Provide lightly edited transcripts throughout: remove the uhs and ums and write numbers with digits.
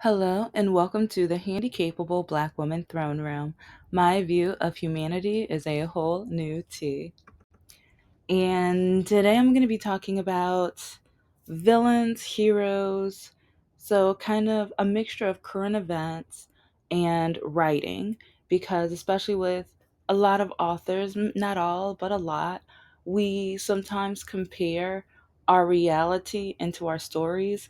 Hello, and welcome to the Handicapable Black Woman Throne Room. My view of humanity is a whole new tea. And today I'm going to be talking about villains, heroes, so kind of a mixture of current events and writing, because especially with a lot of authors, not all, but a lot, we sometimes compare our reality into our stories,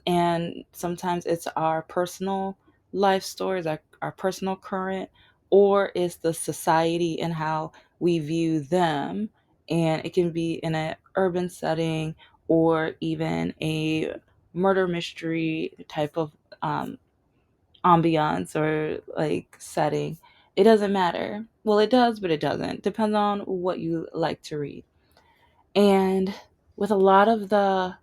and sometimes it's our personal life stories, our personal current, or it's the society and how we view them, and it can be in an urban setting or even a murder mystery type of um, ambiance or like setting. It doesn't matter. Well, it does, but it doesn't. Depends on what you like to read. And with a lot of the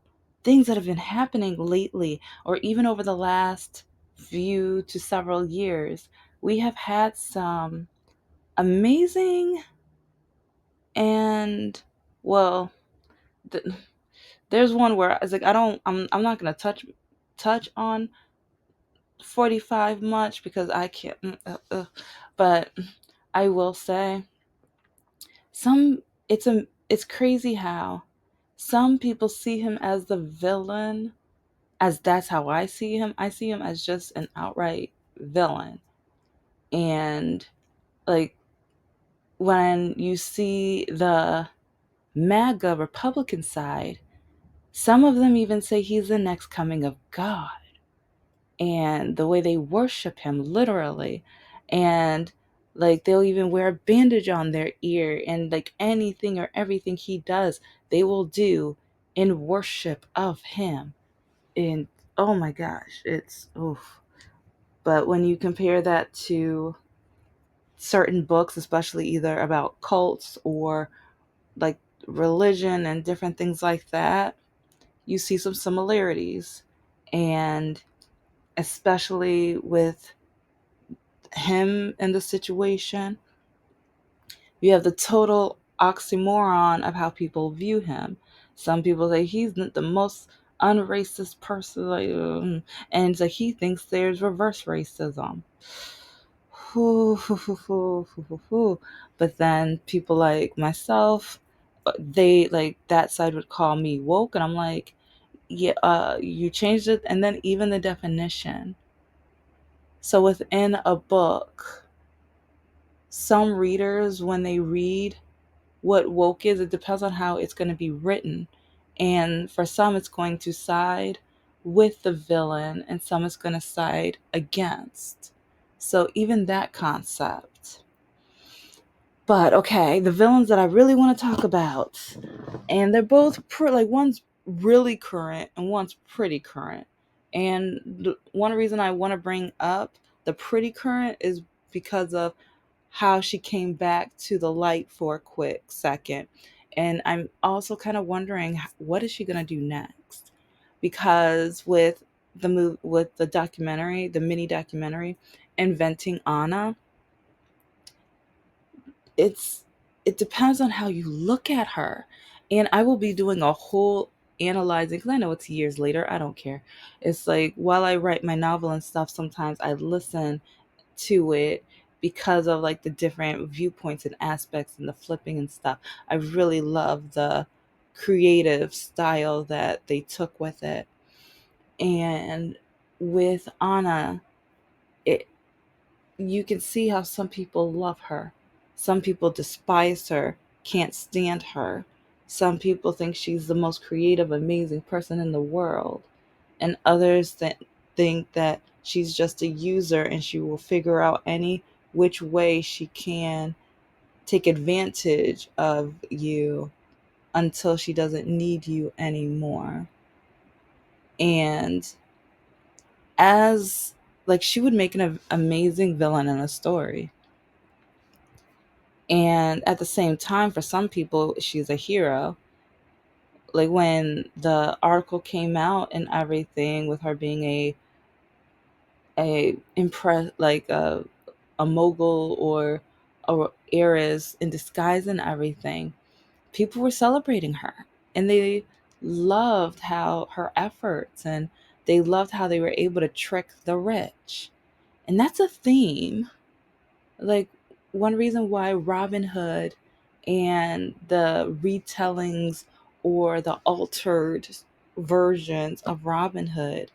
things that have been happening lately, or even over the last few to several years, we have had some amazing and, well, th- there's one where it's like I'm not gonna touch on 45 much because I can't. But I will say some. It's crazy how some people see him as the villain, as that's how I see him. I see him as just an outright villain, and like when you see the MAGA Republican side, some of them even say he's the next coming of God, and the way they worship him literally, and like they'll even wear a bandage on their ear, and like anything or everything he does they will do in worship of him. And oh my gosh, it's oof. But when you compare that to certain books, especially either about cults or like religion and different things like that, you see some similarities. And especially with him and the situation, you have the total oxymoron of how people view him. Some people say he's the most unracist person, like, and it's like he thinks there's reverse racism. But then people like myself, they like that side would call me woke, and I'm like, yeah, you changed it, and then even the definition. So within a book, some readers, when they read what woke is, it depends on how it's going to be written. And for some, it's going to side with the villain, and some it's going to side against. So even that concept. But okay, the villains that I really want to talk about, and they're both like one's really current and one's pretty current. And one reason I want to bring up the pretty current is because of how she came back to the light for a quick second. And I'm also kind of wondering, what is she going to do next? Because with the documentary, the mini documentary, Inventing Anna, it's it depends on how you look at her. And I will be doing a whole analyzing, because I know it's years later, I don't care. It's like while I write my novel and stuff, sometimes I listen to it because of like the different viewpoints and aspects and the flipping and stuff. I really love the creative style that they took with it. And with Anna, it you can see how some people love her. Some people despise her, can't stand her. Some people think she's the most creative, amazing person in the world. And others think that she's just a user and she will figure out any which way she can take advantage of you until she doesn't need you anymore. And as like she would make an amazing villain in a story. And at the same time, for some people, she's a hero. Like when the article came out and everything, with her being a impress like a mogul or heiress in disguise and everything, people were celebrating her, and they loved how her efforts and they loved how they were able to trick the rich. And that's a theme. Like, one reason why Robin Hood and the retellings or the altered versions of Robin Hood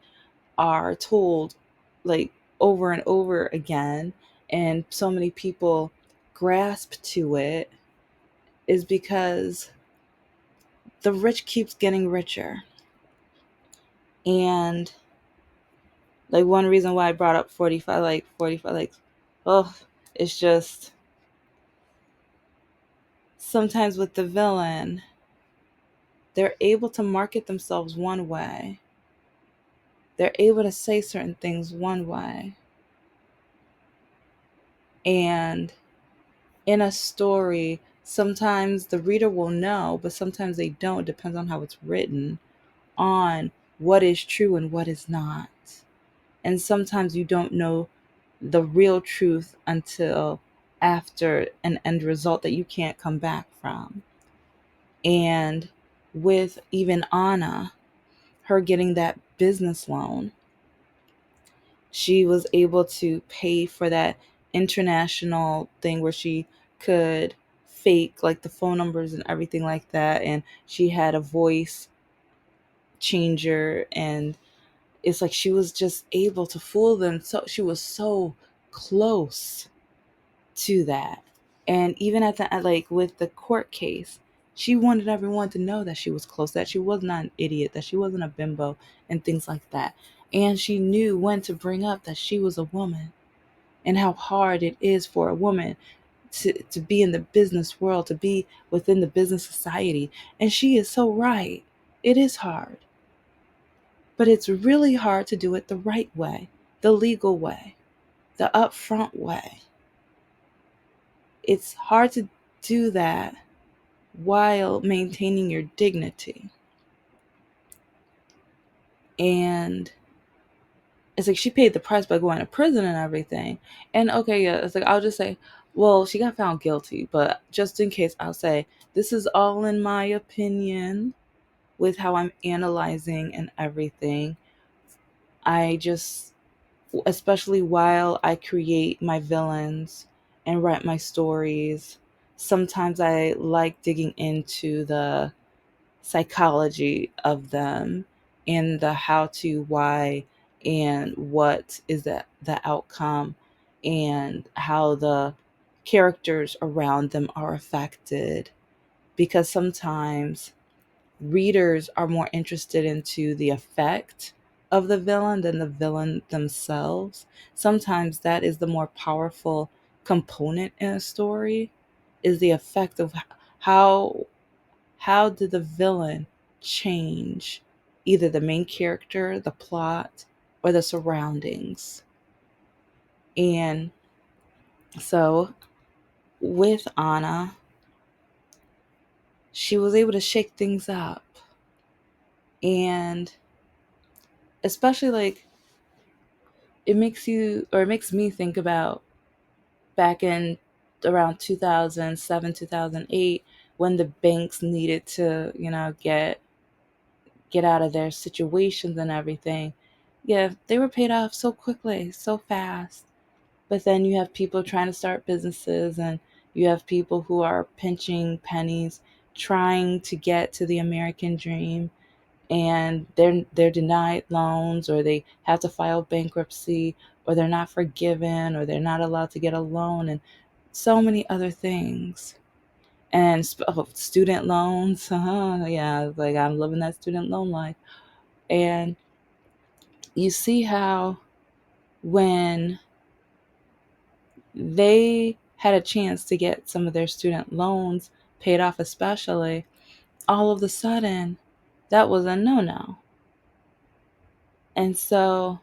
are told like over and over again, and so many people grasp to it, is because the rich keeps getting richer. And like, one reason why I brought up 45, like 45, like, oh, it's just sometimes with the villain, they're able to market themselves one way, they're able to say certain things one way, and in a story, sometimes the reader will know, but sometimes they don't. It depends on how it's written, on what is true and what is not. And sometimes you don't know the real truth until after an end result that you can't come back from. And with even Anna, her getting that business loan, she was able to pay for that international thing where she could fake like the phone numbers and everything like that, and she had a voice changer, and it's like she was just able to fool them. So she was so close to that. And even like with the court case, she wanted everyone to know that she was close, that she was not an idiot, that she wasn't a bimbo, and things like that. And she knew when to bring up that she was a woman, and how hard it is for a woman to be in the business world, to be within the business society. And she is so right. It is hard. But it's really hard to do it the right way, the legal way, the upfront way. It's hard to do that while maintaining your dignity. And it's like she paid the price by going to prison and everything. And okay, yeah, it's like I'll just say, well, she got found guilty, but just in case, I'll say this is all in my opinion with how I'm analyzing and everything. I just, especially while I create my villains and write my stories, sometimes I like digging into the psychology of them and the how to, why, and what is the outcome, and how the characters around them are affected, because sometimes readers are more interested into the effect of the villain than the villain themselves. Sometimes that is the more powerful component in a story, is the effect of how did the villain change either the main character, the plot, or the surroundings. And so with Anna, she was able to shake things up. And especially like, it makes me think about back in around 2007, 2008, when the banks needed to, get out of their situations and everything. Yeah, they were paid off so quickly, so fast. But then you have people trying to start businesses, and you have people who are pinching pennies, trying to get to the American dream, and they're denied loans, or they have to file bankruptcy, or they're not forgiven, or they're not allowed to get a loan, and so many other things. And student loans, yeah, like I'm living that student loan life. And you see how when they had a chance to get some of their student loans paid off, especially, all of a sudden that was a no-no. And so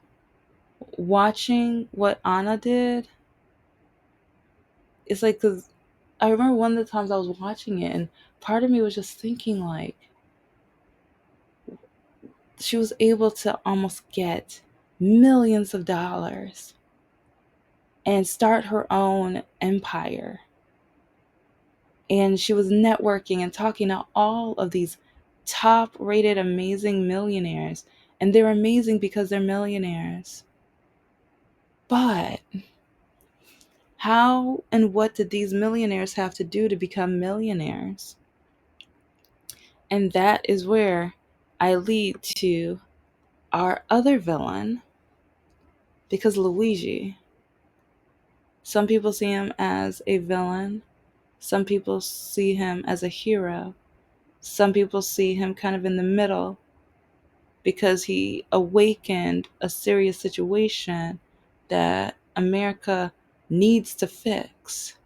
watching what Anna did, it's like, because I remember one of the times I was watching it, and part of me was just thinking, like, she was able to almost get millions of dollars and start her own empire. And she was networking and talking to all of these top rated, amazing millionaires. And they're amazing because they're millionaires. But how and what did these millionaires have to do to become millionaires? And that is where I lead to our other villain, because Luigi, some people see him as a villain, some people see him as a hero, some people see him kind of in the middle because he awakened a serious situation that America needs to fix.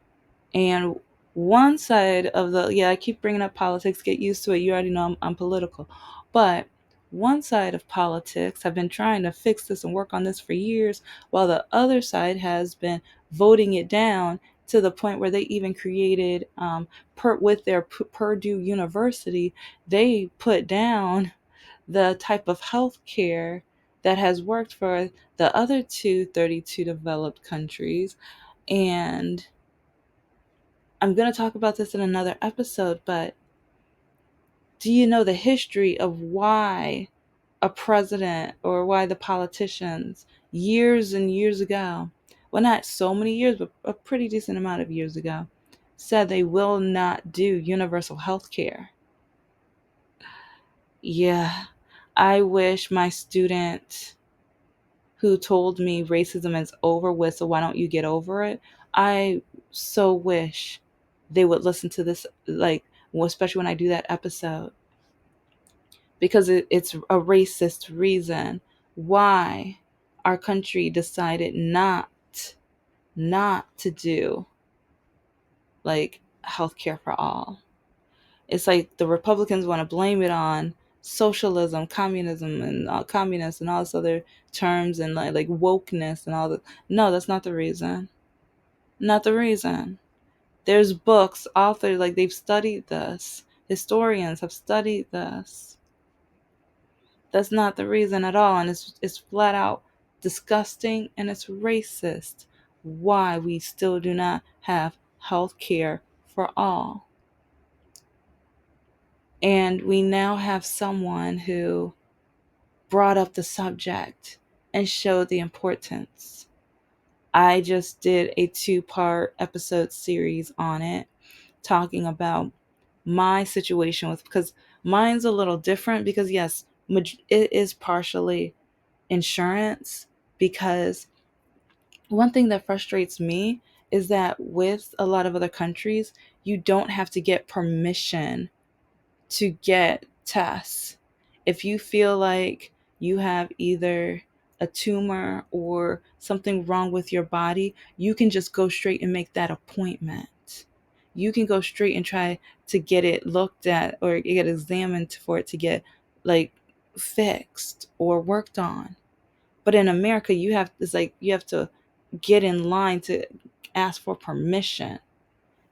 And one side of the, yeah, I keep bringing up politics, get used to it. You already know I'm political. But one side of politics have been trying to fix this and work on this for years, while the other side has been voting it down to the point where they even created, with their Purdue University, they put down the type of health care that has worked for the other 232 developed countries. And I'm going to talk about this in another episode, but do you know the history of why a president or why the politicians years and years ago, well, not so many years, but a pretty decent amount of years ago, said they will not do universal health care? Yeah, I wish my student who told me racism is over with, so why don't you get over it? I so wish they would listen to this, like, well, especially when I do that episode, because it's a racist reason why our country decided not to do like healthcare for all. It's like the Republicans want to blame it on socialism, communism, and communists and all this other terms, and like wokeness and all that. No, that's not the reason. Not the reason. There's books, authors, like they've studied this. Historians have studied this. That's not the reason at all, and it's flat out disgusting and it's racist why we still do not have health care for all. And we now have someone who brought up the subject and showed the importance. I just did a 2-part episode series on it, talking about my situation with, because mine's a little different, because yes, it is partially insurance. Because one thing that frustrates me is that with a lot of other countries, you don't have to get permission to get tests. If you feel like you have either a tumor or something wrong with your body, you can just go straight and make that appointment. You can go straight and try to get it looked at or get examined for it to get like fixed or worked on. But in America, it's like you have to get in line to ask for permission.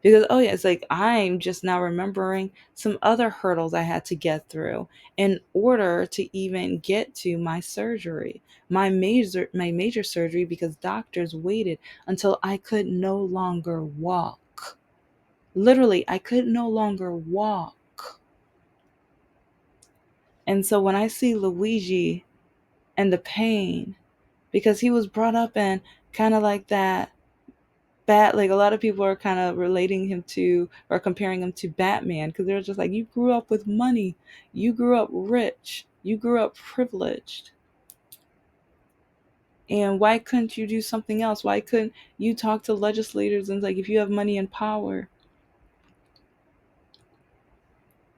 Because, oh yeah, it's like I'm just now remembering some other hurdles I had to get through in order to even get to my surgery, my major surgery, because doctors waited until I could no longer walk. Literally, I could no longer walk. And so when I see Luigi and the pain, because he was brought up in kind of like that like a lot of people are kind of relating him to or comparing him to Batman, because they're just like, you grew up with money, you grew up rich, you grew up privileged, and why couldn't you do something else? Why couldn't you talk to legislators and like, if you have money and power?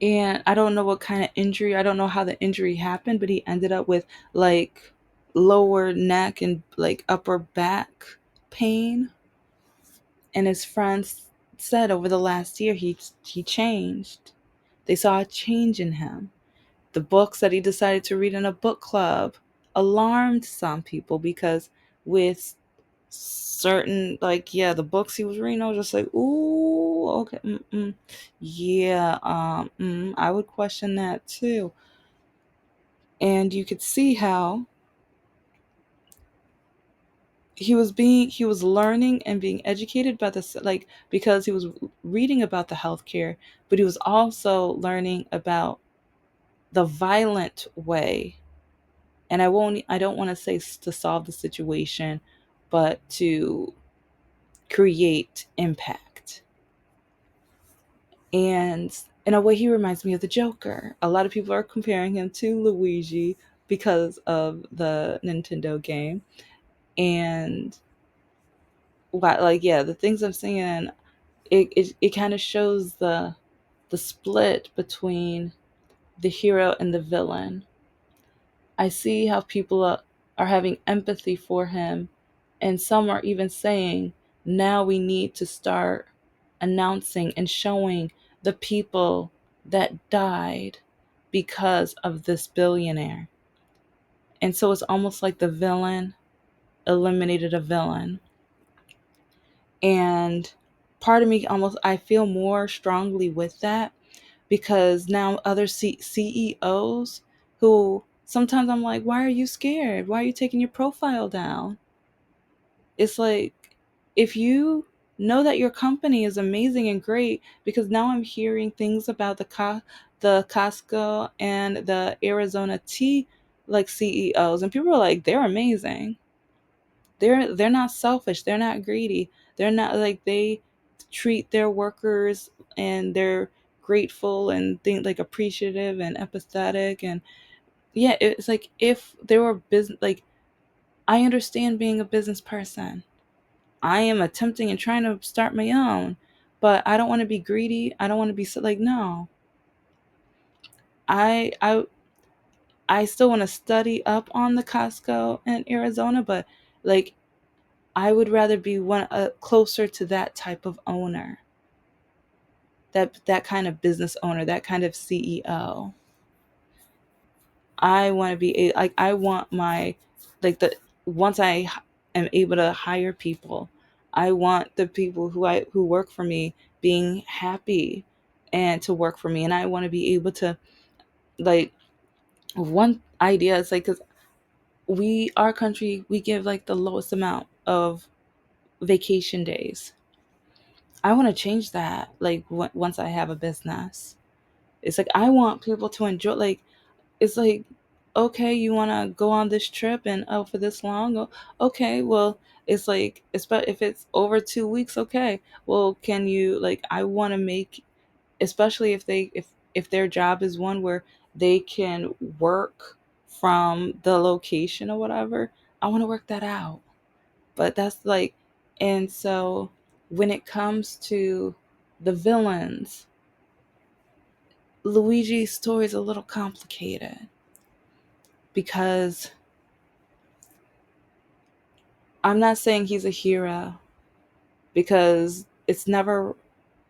And I don't know what kind of injury, I don't know how the injury happened, but he ended up with like lower neck and like upper back pain. And his friends said over the last year he changed. They saw a change in him. The books that he decided to read in a book club alarmed some people, because with certain, like, yeah, the books he was reading, I was just like, ooh, okay, yeah, I would question that too. And you could see how he was learning and being educated by this, like, because he was reading about the healthcare, but he was also learning about the violent way And I don't want to say to solve the situation, but to create impact. And in a way, he reminds me of the Joker. A lot of people are comparing him to Luigi because of the Nintendo game. And what, like, yeah, the things I'm seeing, it kind of shows the split between the hero and the villain. I see how people are having empathy for him, and some are even saying now we need to start announcing and showing the people that died because of this billionaire. And so it's almost like the villain eliminated a villain. And part of me almost, I feel more strongly with that because now other CEOs who sometimes I'm like, why are you scared? Why are you taking your profile down? It's like, if you know that your company is amazing and great, because now I'm hearing things about the Costco and the Arizona tea like CEOs, and people are like, they're amazing. They're not selfish. They're not greedy. They're not like, they treat their workers and they're grateful and think like appreciative and empathetic. And yeah, it's like, if there were business, like, I understand being a business person. I am attempting and trying to start my own, but I don't want to be greedy. I don't want to be so, like, no. I I I still want to study up on the Costco in Arizona, but like, I would rather be one closer to that type of owner, that kind of business owner, that kind of CEO. I want to be like, I want my, like, the once am able to hire people, I want the people who work for me being happy and to work for me, and I want to be able to, like, one idea is like, cuz our country, we give like the lowest amount of vacation days. I want to change that, like, once I have a business. It's like, I want people to enjoy, like, it's like, okay, you want to go on this trip and, oh, for this long, oh, okay, well, it's like, if it's over 2 weeks, okay, well, can you, like, I want to make, especially if their job is one where they can work from the location or whatever, I want to work that out. But that's like, and so when it comes to the villains, Luigi's story is a little complicated because I'm not saying he's a hero, because it's never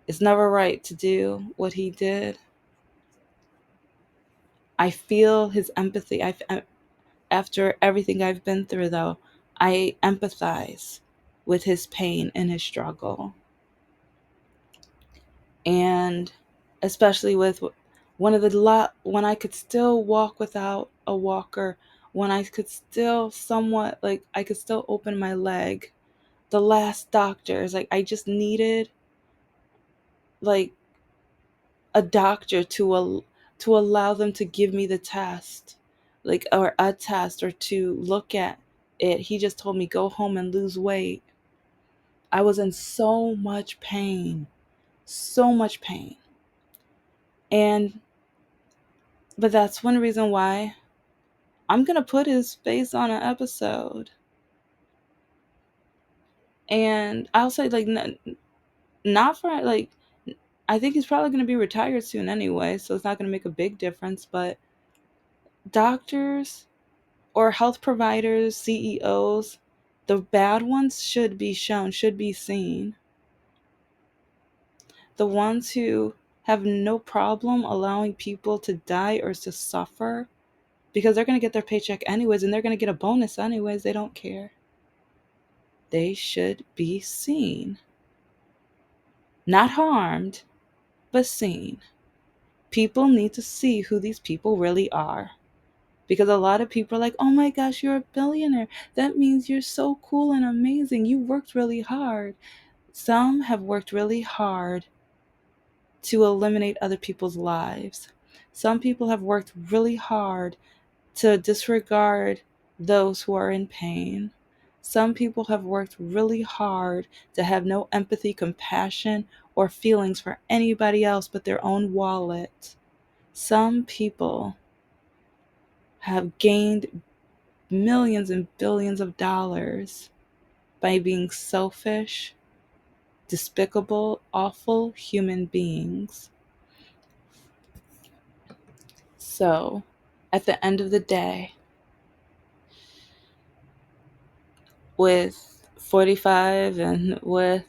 right to do what he did. I feel his empathy. After everything I've been through, though, I empathize with his pain and his struggle. And especially with when I could still walk without a walker, when I could still somewhat, like, I could still open my leg. The last doctors, like, I just needed, like, a doctor to allow them to give me the test, like, or a test, or to look at it. He just told me, go home and lose weight. I was in so much pain, so much pain. And but that's one reason why I'm gonna put his face on an episode. And I'll say, like, not for, like, I think he's probably gonna be retired soon anyway, so it's not gonna make a big difference. But doctors or health providers, CEOs, the bad ones should be shown, should be seen. The ones who have no problem allowing people to die or to suffer, because they're going to get their paycheck anyways and they're going to get a bonus anyways, they don't care. They should be seen. Not harmed, but seen. People need to see who these people really are. Because a lot of people are like, oh my gosh, you're a billionaire. That means you're so cool and amazing. You worked really hard. Some have worked really hard to eliminate other people's lives. Some people have worked really hard to disregard those who are in pain. Some people have worked really hard to have no empathy, compassion, or feelings for anybody else but their own wallet. Some people have gained millions and billions of dollars by being selfish, despicable, awful human beings. So, at the end of the day, with 45 and with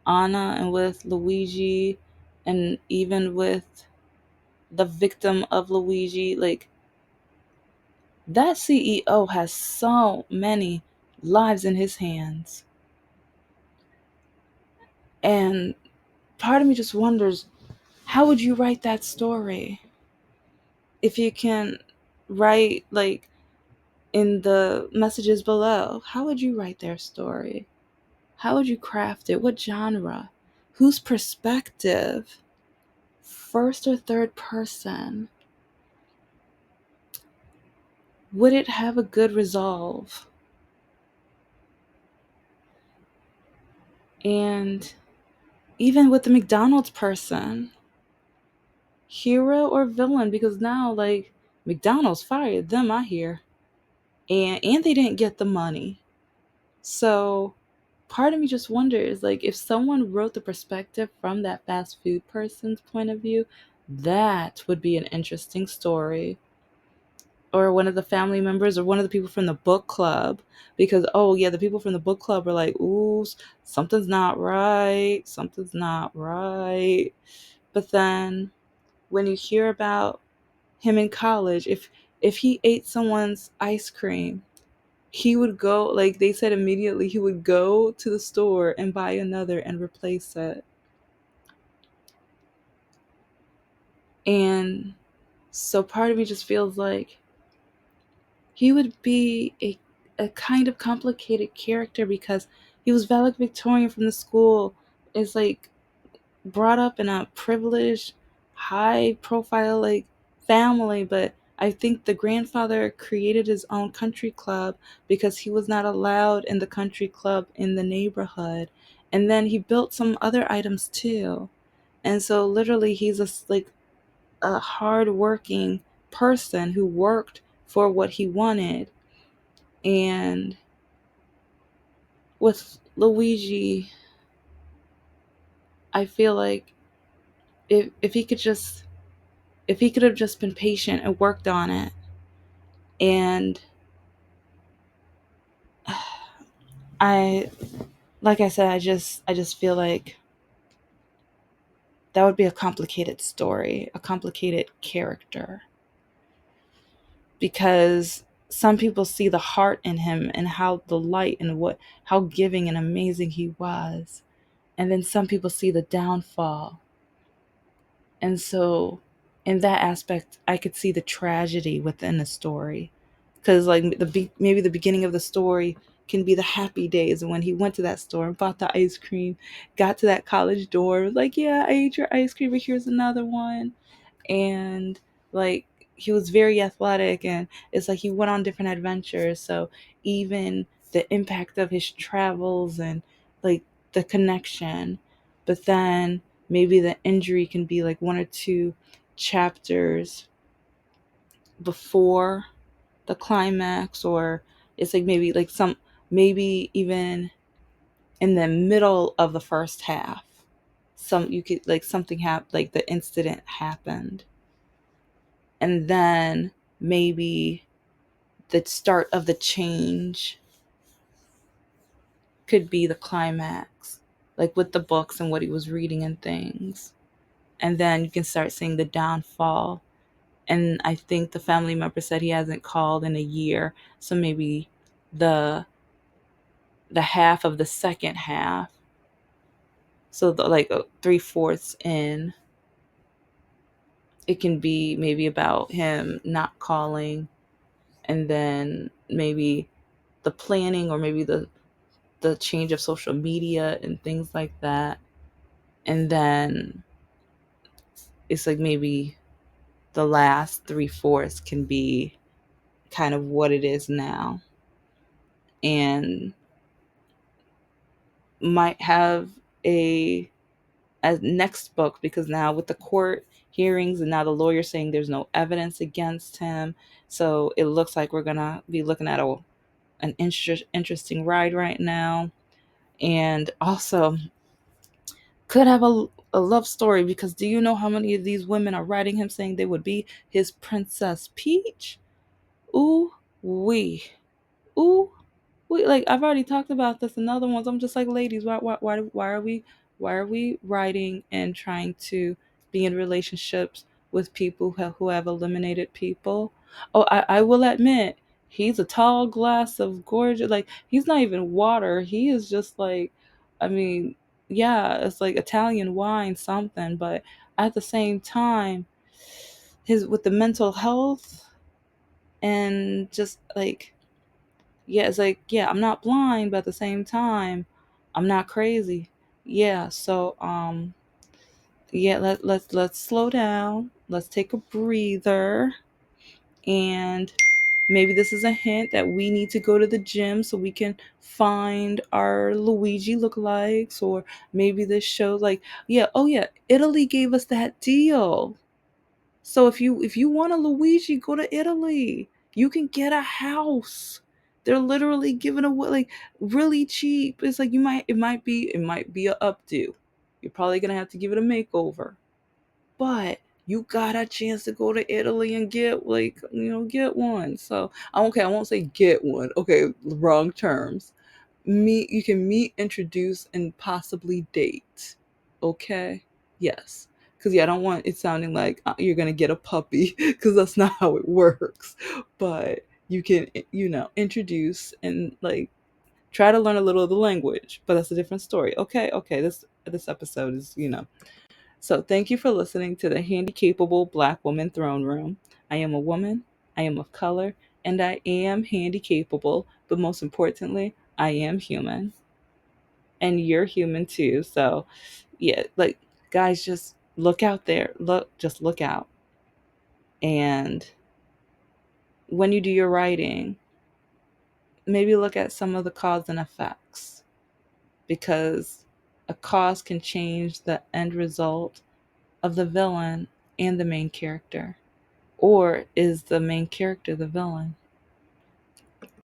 Anna and with Luigi and even with the victim of Luigi, like that CEO has so many lives in his hands. And part of me just wonders, how would you write that story? If you can write like in the messages below, how would you write their story? How would you craft it? What genre? Whose perspective? First or third person? Would it have a good resolve? And even with the McDonald's person, hero or villain, because now like McDonald's fired them, I hear. And they didn't get the money. So part of me just wonders, like, if someone wrote the perspective from that fast food person's point of view, that would be an interesting story. Or one of the family members or one of the people from the book club, because oh yeah, the people from the book club are like, ooh, something's not right, something's not right. But then when you hear about him in college, if he ate someone's ice cream, he would go, like they said, immediately he would go to the store and buy another and replace it. And so part of me just feels like he would be a kind of complicated character, because he was valedictorian from the school, is like brought up in a privileged, high profile like family, but I think the grandfather created his own country club because he was not allowed in the country club in the neighborhood. And then he built some other items too. And so literally he's like a hardworking person who worked for what he wanted. And with Luigi, I feel like if he could just, if he could have just been patient and worked on it, and I, like I said, I just feel like that would be a complicated story, a complicated character, because some people see the heart in him and how the light and what, how giving and amazing he was, and then some people see the downfall. And so in that aspect, I could see the tragedy within the story, because like maybe the beginning of the story can be the happy days when he went to that store and bought the ice cream, got to that college dorm, like, yeah, I ate your ice cream, but here's another one. And like he was very athletic, and it's like he went on different adventures. So even the impact of his travels and like the connection, but then maybe the injury can be like one or two chapters before the climax, or it's like maybe like some, maybe even in the middle of the first half, some, you could like something happened, like the incident happened, and then maybe the start of the change could be the climax, like with the books and what he was reading and things. And then you can start seeing the downfall. And I think the family member said he hasn't called in a year, so maybe the the half of the second half, so the, like three-fourths in, it can be maybe about him not calling, and then maybe the planning, or maybe the change of social media and things like that. And then it's like maybe the last three-fourths can be kind of what it is now, and might have a next book, because now with the court hearings and now the lawyer saying there's no evidence against him, so it looks like we're gonna be looking at an interesting ride right now. And also could have a love story, because do you know how many of these women are writing him saying they would be his Princess Peach? Ooh wee. Ooh like I've already talked about this in other ones. I'm just like, ladies, why are we writing and trying to be in relationships with people who have eliminated people? Oh, I will admit, he's a tall glass of gorgeous. Like, he's not even water. He is just like, I mean, yeah, it's like Italian wine something. But at the same time, his with the mental health and just like, yeah, it's like, yeah, I'm not blind, but at the same time, I'm not crazy. Yeah, so yeah, let's slow down. Let's take a breather, and maybe this is a hint that we need to go to the gym so we can find our Luigi lookalikes, or maybe this shows like, yeah, oh yeah, Italy gave us that deal. So if you want a Luigi, go to Italy. You can get a house. They're literally giving away like really cheap. It's like it might be a updo. You're probably gonna have to give it a makeover. But you got a chance to go to Italy and get like, get one. So okay, I won't say get one. Okay, wrong terms. You can meet, introduce, and possibly date. Okay, yes, because yeah, I don't want it sounding like you're gonna get a puppy, because that's not how it works. But you can, introduce and like try to learn a little of the language, but that's a different story. Okay, this episode is, so thank you for listening to the Handicapable Black Woman Throne Room. I am a woman, I am of color, and I am handicapable, but most importantly, I am human. And you're human too. So yeah, like, guys, just look out there. Just look out. And when you do your writing, maybe look at some of the cause and effects, because a cause can change the end result of the villain and the main character. Or is the main character the villain?